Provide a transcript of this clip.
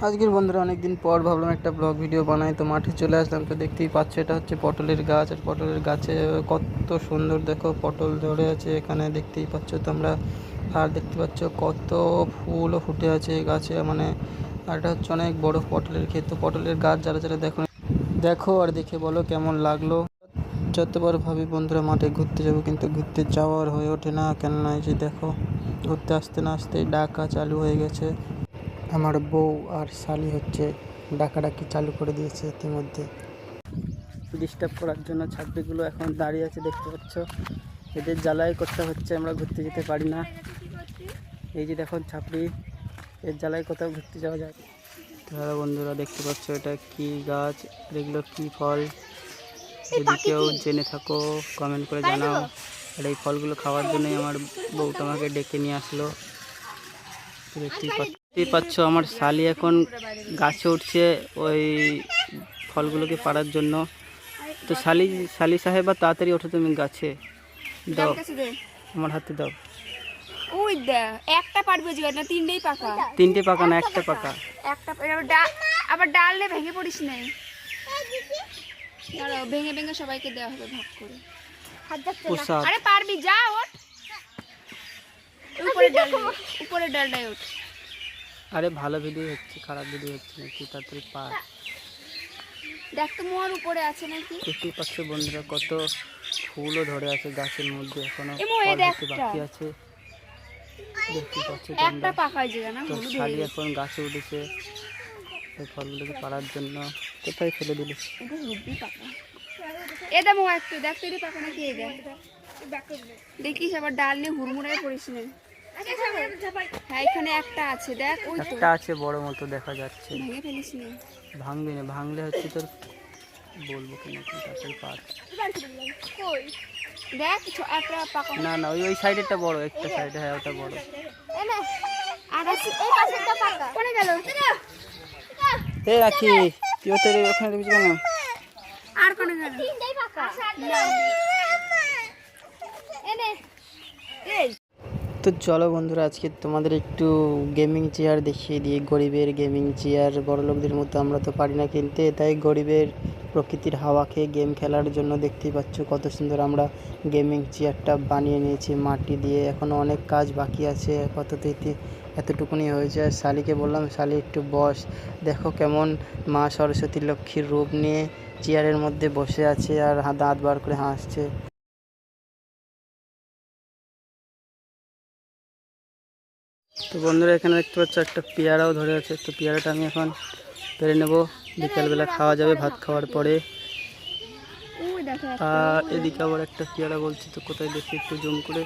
আজকের বন্ধুরা অনেকদিন পর ভাবলাম একটা ব্লগ ভিডিও বানাই, তো মাঠে চলে আসলাম। তো দেখতেই পাচ্ছ এটা হচ্ছে পটলের গাছ, আর পটলের গাছে কত সুন্দর দেখো পটল ধরে আছে এখানে, দেখতেই পাচ্ছ তোমরা। আর দেখতে পাচ্ছ কত ফুলও ফুটে আছে গাছে, মানে আর এটা হচ্ছে অনেক বড় পটলের ক্ষেত। তো পটলের গাছ যারা যারা দেখো দেখো আর দেখে বলো কেমন লাগলো। যতবার ভাবি বন্ধুরা মাঠে ঘুরতে যাব, কিন্তু ঘুরতে যাওয়ার হয়ে ওঠে না। কেননা এই যে দেখো ঘুরতে আসতে না আসতেই ডাকা চালু হয়ে গেছে। আমার বউ আর শালি হচ্ছে ডাকাডাকি চালু করে দিয়েছে ইতিমধ্যে, ডিস্টার্ব করার জন্য। ছাগলিগুলো এখন দাঁড়িয়ে আছে দেখতে পাচ্ছ, এদের জ্বালাই করতে হচ্ছে, আমরা ঘুরতে যেতে পারি না। এই যে দেখুন ছাপড়ি, এর জ্বালাই কোথাও ঘুরতে যাওয়া যায়। তাহলে বন্ধুরা দেখতে পাচ্ছ এটা কি গাছ, এগুলো কি ফল, যদি কেউ জেনে থাকো কমেন্ট করে জানাও। আর এই ফলগুলো খাওয়ার জন্যই আমার বউটা আমাকে ডেকে নিয়ে আসলো। দেখতেই পাচ্ছ আমার শালি এখন গাছে উঠছে ওই ফলগুলোকে পাড়ার জন্য। তো শালি সাহেবা তাড়াতাড়ি ওঠো তুমি গাছে, দাও আমার হাতে দাও। ওই একটা পারবে না, তিনটেই পাকা। তিনটে পাকা না একটা পাকা? একটা আবার ডাললে ভেঙে পড়িস নাই, ভেঙে ভেঙে সবাইকে দেওয়া হবে ভাগ করে। আরে পারবি, যা ওঠ, উপরে ডালটায় ওঠ। আরে ভালো ভিডিও হচ্ছে, খারাপ ভিডিও হচ্ছে নাকি? তাড়াতাড়ি পার। দেখ তো মোর উপরে আছে নাকি। দেখতেই পাচ্ছ বন্ধুরা কত ফুলও ধরে আছে গাছের মধ্যে, এখনো বাকি আছে। দেখতেই পাচ্ছ একটা পাকাই জায়গা না, তো শালি এখন গাছে উঠেছে এই ফলগুলোকে পাড়ার জন্য। কোথায় ফেলে দিলিস? এটা মো একটু দেখ তো পাকা নাকি। এই দেখ, দেখিস আবার ডাল নিয়ে হুড়মুড়ায় পড়িস না। হ্যাঁ এখানে একটা আছে, দেখ ওই তো একটা আছে বড় মতো দেখা যাচ্ছে। ভেঙে ফেলিস না। ভাঙবি না, ভাঙলে হচ্ছে তোর বলবো কিনা তাড়াতাড়ি পার। দেখ একটা পাকা না না, ওই সাইডেরটা বড়, একটা সাইডে। হ্যাঁ ওটা বড়। আর আছে এই পাশেরটা পাকা। কোনে গেল? এই রাখি তুই ওতে ওখানে দিবি কেন? আর কোনে গেল? তিনটাই পাকা। এনে এই তো চলো বন্ধুরা আজকে তোমাদের একটু গেমিং চেয়ার দেখিয়ে দিই। গরিবের গেমিং চেয়ার, বড়লোকদের মতো আমরা তো পারি না কিনতে, তাই গরিবের প্রকৃতির হাওয়া খেয়ে গেম খেলার জন্য দেখতেই পাচ্ছ কত সুন্দর আমরা গেমিং চেয়ারটা বানিয়ে নিয়েছি মাটি দিয়ে। এখনও অনেক কাজ বাকি আছে, আপাতত এতটুকুনি হয়েছে। আর শালিকে বললাম শালি একটু বস, দেখো কেমন মা সরস্বতী লক্ষ্মীর রূপ নিয়ে চেয়ারের মধ্যে বসে আছে আর দাঁত বার করে হাসছে। তো বন্ধুরা এখানে দেখতে পাচ্ছ একটা পেয়ারাও ধরে আছে, তো পেয়ারাটা আমি এখন পেরে নেব, বিকালবেলা খাওয়া যাবে ভাত খাওয়ার পরে। আর এদিকে আবার একটা পেয়ারা বলছি, তো কোথায় দেখি একটু জুম করে।